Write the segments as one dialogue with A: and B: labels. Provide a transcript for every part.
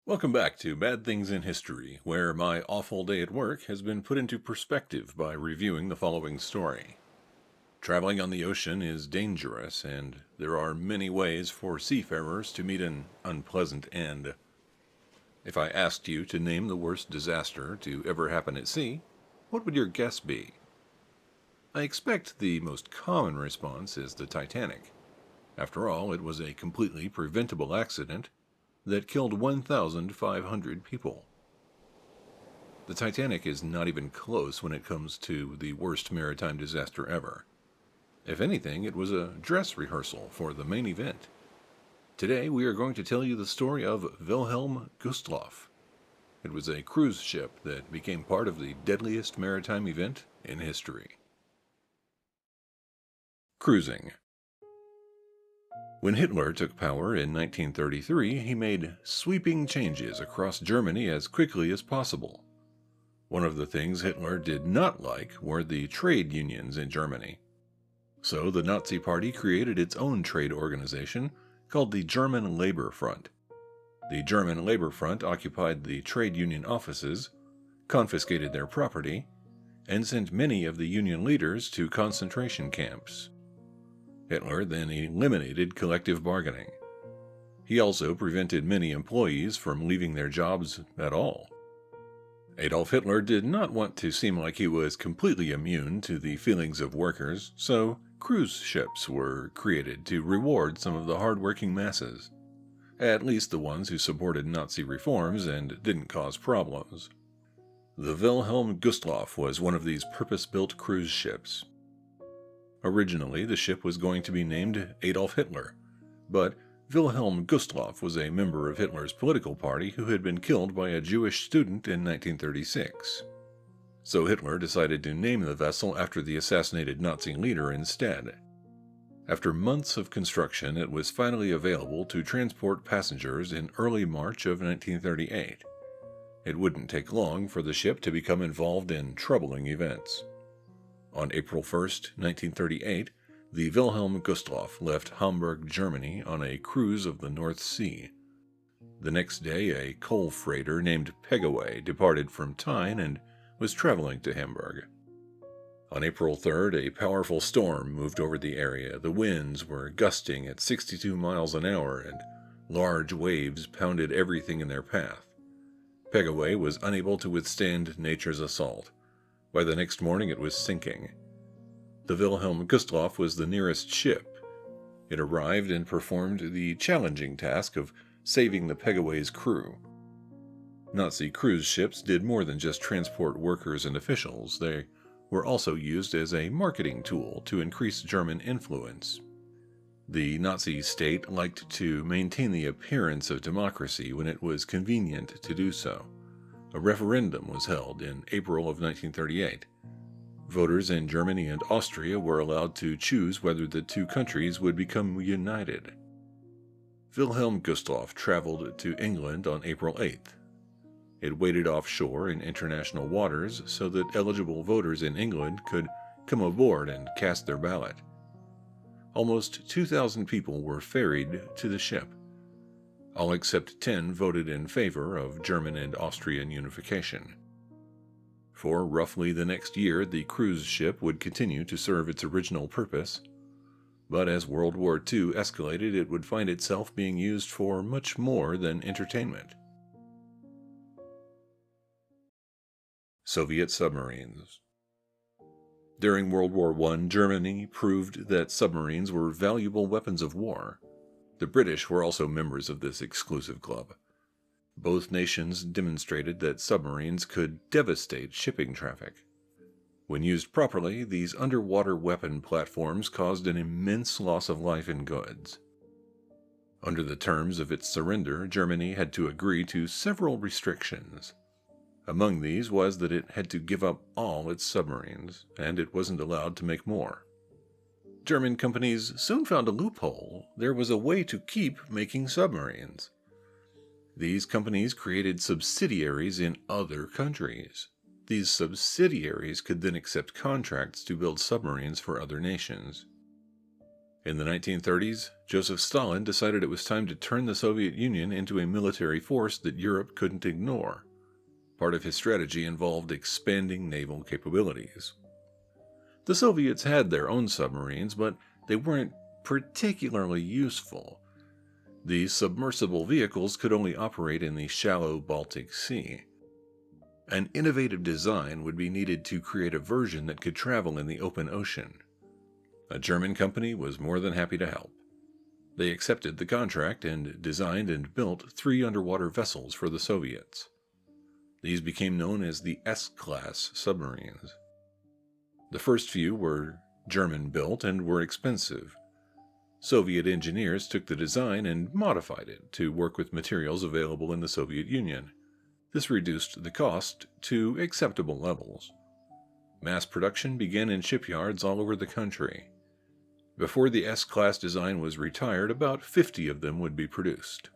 A: Welcome back to Bad Things in History, where my awful day at work has been put into perspective by reviewing the following story. Traveling on the ocean is dangerous, and there are many ways for seafarers to meet an unpleasant end. If I asked you to name the worst disaster to ever happen at sea, what would your guess be? I expect the most common response is the Titanic. After all, it was a completely preventable accident that killed 1,500 people. The Titanic is not even close when it comes to the worst maritime disaster ever. If anything, it was a dress rehearsal for the main event. Today, we are going to tell you the story of Wilhelm Gustloff. It was a cruise ship that became part of the deadliest maritime event in history. Cruising. When Hitler took power in 1933, he made sweeping changes across Germany as quickly as possible. One of the things Hitler did not like were the trade unions in Germany. So the Nazi Party created its own trade organization called the German Labor Front. The German Labor Front occupied the trade union offices, confiscated their property, and sent many of the union leaders to concentration camps. Hitler then eliminated collective bargaining. He also prevented many employees from leaving their jobs at all. Adolf Hitler did not want to seem like he was completely immune to the feelings of workers, so cruise ships were created to reward some of the hard-working masses, at least the ones who supported Nazi reforms and didn't cause problems. The Wilhelm Gustloff was one of these purpose-built cruise ships. Originally, the ship was going to be named Adolf Hitler, but Wilhelm Gustloff was a member of Hitler's political party who had been killed by a Jewish student in 1936. So Hitler decided to name the vessel after the assassinated Nazi leader instead. After months of construction, it was finally available to transport passengers in early March of 1938. It wouldn't take long for the ship to become involved in troubling events. On April 1, 1938, the Wilhelm Gustloff left Hamburg, Germany on a cruise of the North Sea. The next day, a coal freighter named Pegaway departed from Tyne and was traveling to Hamburg. On April 3rd, a powerful storm moved over the area. The winds were gusting at 62 miles an hour, and large waves pounded everything in their path. Pegaway was unable to withstand nature's assault. By the next morning, it was sinking. The Wilhelm Gustloff was the nearest ship. It arrived and performed the challenging task of saving the Pegaway's crew. Nazi cruise ships did more than just transport workers and officials. They were also used as a marketing tool to increase German influence. The Nazi state liked to maintain the appearance of democracy when it was convenient to do so. A referendum was held in April of 1938. Voters in Germany and Austria were allowed to choose whether the two countries would become united. Wilhelm Gustloff traveled to England on April 8th. It waited offshore in international waters so that eligible voters in England could come aboard and cast their ballot. Almost 2,000 people were ferried to the ship. All except 10 voted in favor of German and Austrian unification. For roughly the next year, the cruise ship would continue to serve its original purpose, but as World War II escalated, it would find itself being used for much more than entertainment. Soviet submarines. During World War I, Germany proved that submarines were valuable weapons of war. The British were also members of this exclusive club. Both nations demonstrated that submarines could devastate shipping traffic. When used properly, these underwater weapon platforms caused an immense loss of life and goods. Under the terms of its surrender, Germany had to agree to several restrictions. Among these was that it had to give up all its submarines, and it wasn't allowed to make more. German companies soon found a loophole. There was a way to keep making submarines. These companies created subsidiaries in other countries. These subsidiaries could then accept contracts to build submarines for other nations. In the 1930s, Joseph Stalin decided it was time to turn the Soviet Union into a military force that Europe couldn't ignore. Part of his strategy involved expanding naval capabilities. The Soviets had their own submarines, but they weren't particularly useful. These submersible vehicles could only operate in the shallow Baltic Sea. An innovative design would be needed to create a version that could travel in the open ocean. A German company was more than happy to help. They accepted the contract and designed and built 3 underwater vessels for the Soviets. These became known as the S-class submarines. The first few were German-built and were expensive. Soviet engineers took the design and modified it to work with materials available in the Soviet Union. This reduced the cost to acceptable levels. Mass production began in shipyards all over the country. Before the S-class design was retired, about 50 of them would be produced.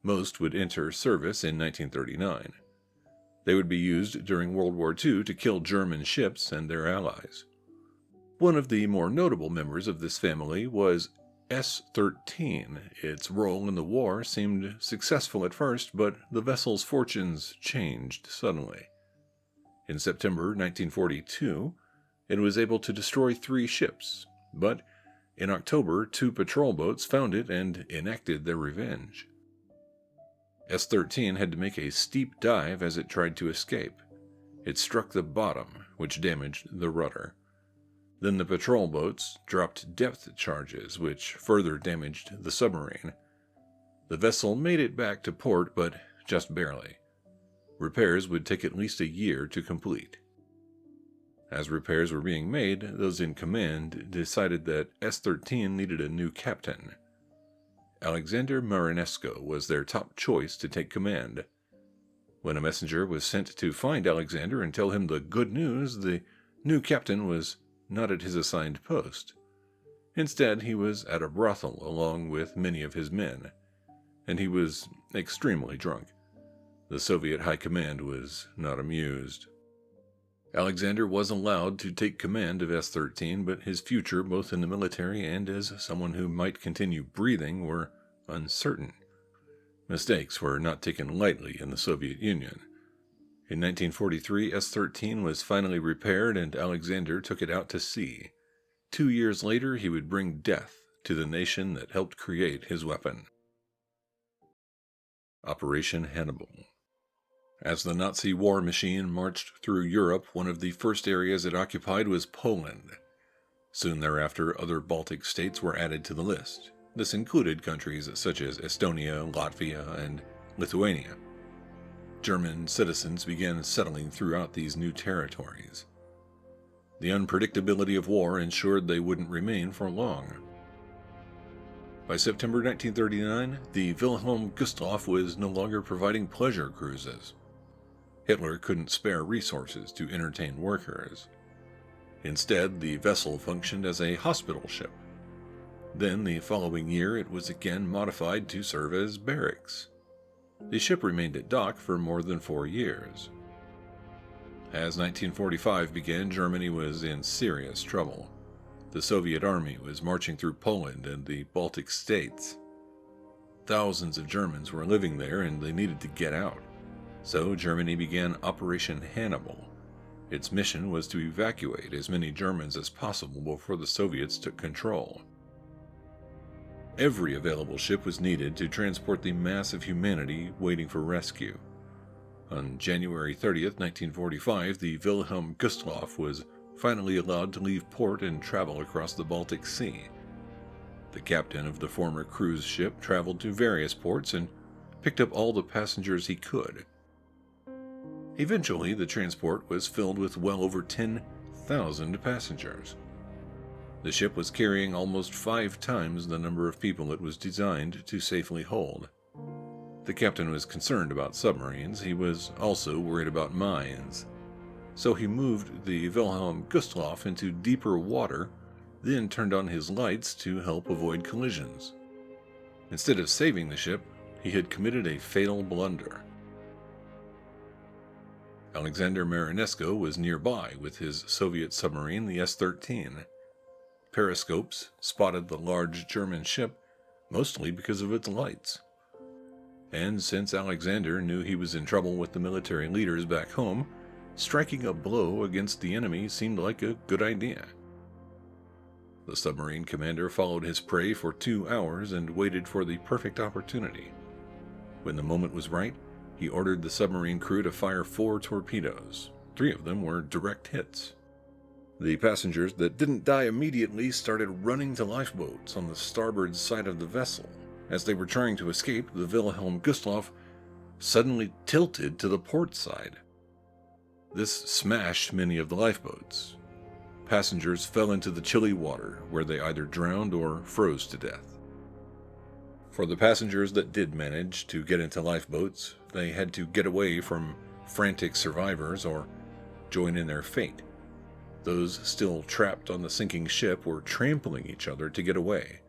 A: Most would enter service in 1939. They would be used during World War II to kill German ships and their allies. One of the more notable members of this family was S-13. Its role in the war seemed successful at first, but the vessel's fortunes changed suddenly. In September 1942, it was able to destroy 3 ships, but in October 2 patrol boats found it and enacted their revenge. S-13 had to make a steep dive as it tried to escape. It struck the bottom, which damaged the rudder. Then the patrol boats dropped depth charges, which further damaged the submarine. The vessel made it back to port, but just barely. Repairs would take at least a year to complete. As repairs were being made, those in command decided that S-13 needed a new captain. Alexander Marinesco was their top choice to take command. When a messenger was sent to find Alexander and tell him the good news, the new captain was not at his assigned post. Instead, he was at a brothel along with many of his men, and he was extremely drunk. The Soviet High Command was not amused. Alexander was allowed to take command of S-13, but his future, both in the military and as someone who might continue breathing, were uncertain. Mistakes were not taken lightly in the Soviet Union. In 1943, S-13 was finally repaired and Alexander took it out to sea. 2 years later, he would bring death to the nation that helped create his weapon. Operation Hannibal. As the Nazi war machine marched through Europe, one of the first areas it occupied was Poland. Soon thereafter, other Baltic states were added to the list. This included countries such as Estonia, Latvia, and Lithuania. German citizens began settling throughout these new territories. The unpredictability of war ensured they wouldn't remain for long. By September 1939, the Wilhelm Gustloff was no longer providing pleasure cruises. Hitler couldn't spare resources to entertain workers. Instead, the vessel functioned as a hospital ship. Then, the following year, it was again modified to serve as barracks. The ship remained at dock for more than 4 years. As 1945 began, Germany was in serious trouble. The Soviet army was marching through Poland and the Baltic states. Thousands of Germans were living there and they needed to get out. So Germany began Operation Hannibal. Its mission was to evacuate as many Germans as possible before the Soviets took control. Every available ship was needed to transport the mass of humanity waiting for rescue. On January 30th, 1945, the Wilhelm Gustloff was finally allowed to leave port and travel across the Baltic Sea. The captain of the former cruise ship traveled to various ports and picked up all the passengers he could. Eventually, the transport was filled with well over 10,000 passengers. The ship was carrying almost 5 times the number of people it was designed to safely hold. The captain was concerned about submarines. He was also worried about mines. So he moved the Wilhelm Gustloff into deeper water, then turned on his lights to help avoid collisions. Instead of saving the ship, he had committed a fatal blunder. Alexander Marinesco was nearby with his Soviet submarine, the S-13. periscopes spotted the large German ship, mostly because of its lights. And since Alexander knew he was in trouble with the military leaders back home, striking a blow against the enemy seemed like a good idea. The submarine commander followed his prey for 2 hours and waited for the perfect opportunity. When the moment was right, he ordered the submarine crew to fire 4 torpedoes. 3 of them were direct hits. The passengers that didn't die immediately started running to lifeboats on the starboard side of the vessel. As they were trying to escape, the Wilhelm Gustloff suddenly tilted to the port side. This smashed many of the lifeboats. Passengers fell into the chilly water, where they either drowned or froze to death. For the passengers that did manage to get into lifeboats, they had to get away from frantic survivors or join in their fate. Those still trapped on the sinking ship were trampling each other to get away.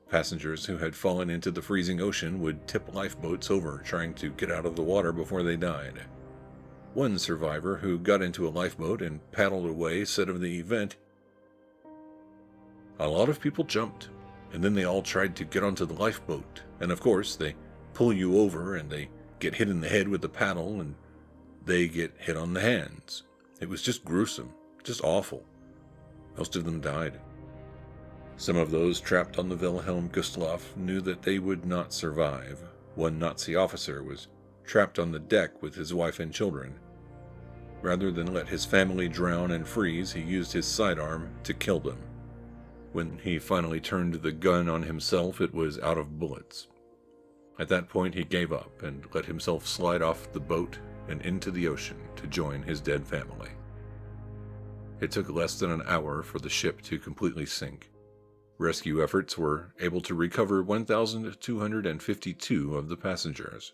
A: Passengers who had fallen into the freezing ocean would tip lifeboats over, trying to get out of the water before they died. One survivor who got into a lifeboat and paddled away said of the event, "A lot of people jumped, and then they all tried to get onto the lifeboat, and of course they pull you over and they get hit in the head with the paddle and they get hit on the hands. It was just gruesome, just awful. Most of them died." Some of those trapped on the Wilhelm Gustloff knew that they would not survive. One Nazi officer was trapped on the deck with his wife and children. Rather than let his family drown and freeze, he used his sidearm to kill them. When he finally turned the gun on himself, it was out of bullets. At that point, he gave up and let himself slide off the boat and into the ocean to join his dead family. It took less than an hour for the ship to completely sink. Rescue efforts were able to recover 1,252 of the passengers.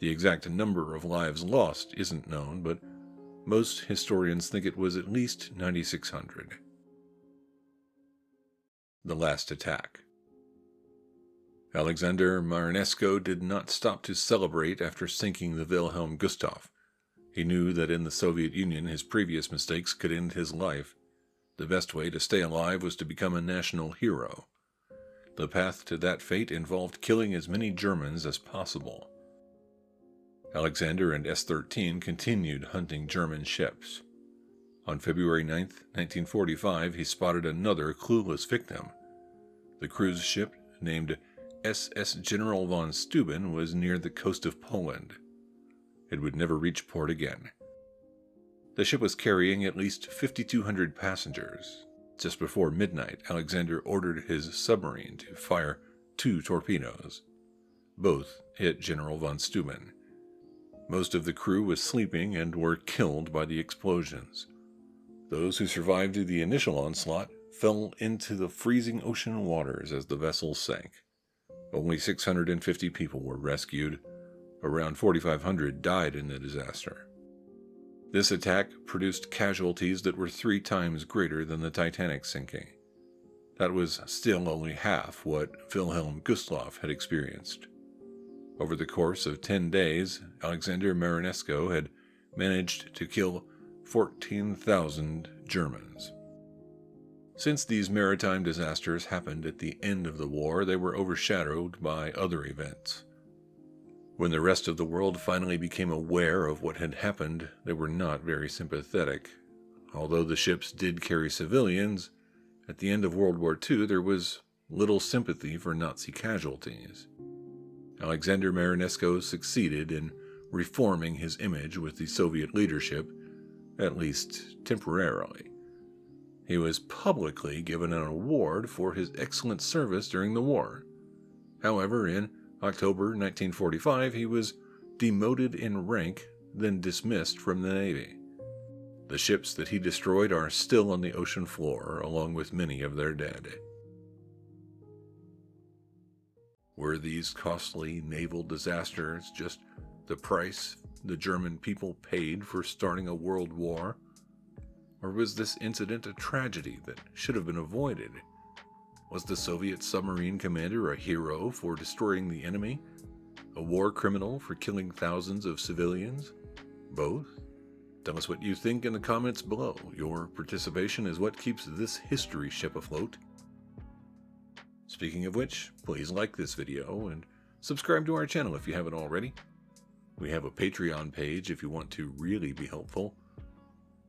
A: The exact number of lives lost isn't known, but most historians think it was at least 9,600. The last attack. Alexander Marinesco did not stop to celebrate after sinking the Wilhelm Gustloff. He knew that in the Soviet Union his previous mistakes could end his life. The best way to stay alive was to become a national hero. The path to that fate involved killing as many Germans as possible. Alexander and S-13 continued hunting German ships. On February 9, 1945, he spotted another clueless victim. The cruise ship, named SS General von Steuben, was near the coast of Poland. It would never reach port again. The ship was carrying at least 5,200 passengers. Just before midnight, Alexander ordered his submarine to fire 2 torpedoes. Both hit General von Steuben. Most of the crew was sleeping and were killed by the explosions. Those who survived the initial onslaught fell into the freezing ocean waters as the vessel sank. Only 650 people were rescued. Around 4,500 died in the disaster. This attack produced casualties that were 3 times greater than the Titanic sinking. That was still only half what Wilhelm Gustloff had experienced. Over the course of 10 days, Alexander Marinesco had managed to kill 14,000 Germans. Since these maritime disasters happened at the end of the war, they were overshadowed by other events. When the rest of the world finally became aware of what had happened, they were not very sympathetic. Although the ships did carry civilians, at the end of World War II there was little sympathy for Nazi casualties. Alexander Marinesco succeeded in reforming his image with the Soviet leadership, at least temporarily. He was publicly given an award for his excellent service during the war. However, in October 1945, he was demoted in rank, then dismissed from the Navy. The ships that he destroyed are still on the ocean floor, along with many of their dead. Were these costly naval disasters just the price the German people paid for starting a world war? Or was this incident a tragedy that should have been avoided? Was the Soviet submarine commander a hero for destroying the enemy? A war criminal for killing thousands of civilians? Both? Tell us what you think in the comments below. Your participation is what keeps this history ship afloat. Speaking of which, please like this video and subscribe to our channel if you haven't already. We have a Patreon page if you want to really be helpful.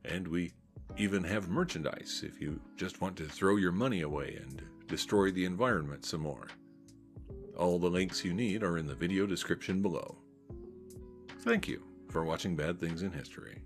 A: And we even have merchandise if you just want to throw your money away and destroy the environment some more. All the links you need are in the video description below. Thank you for watching Bad Things in History.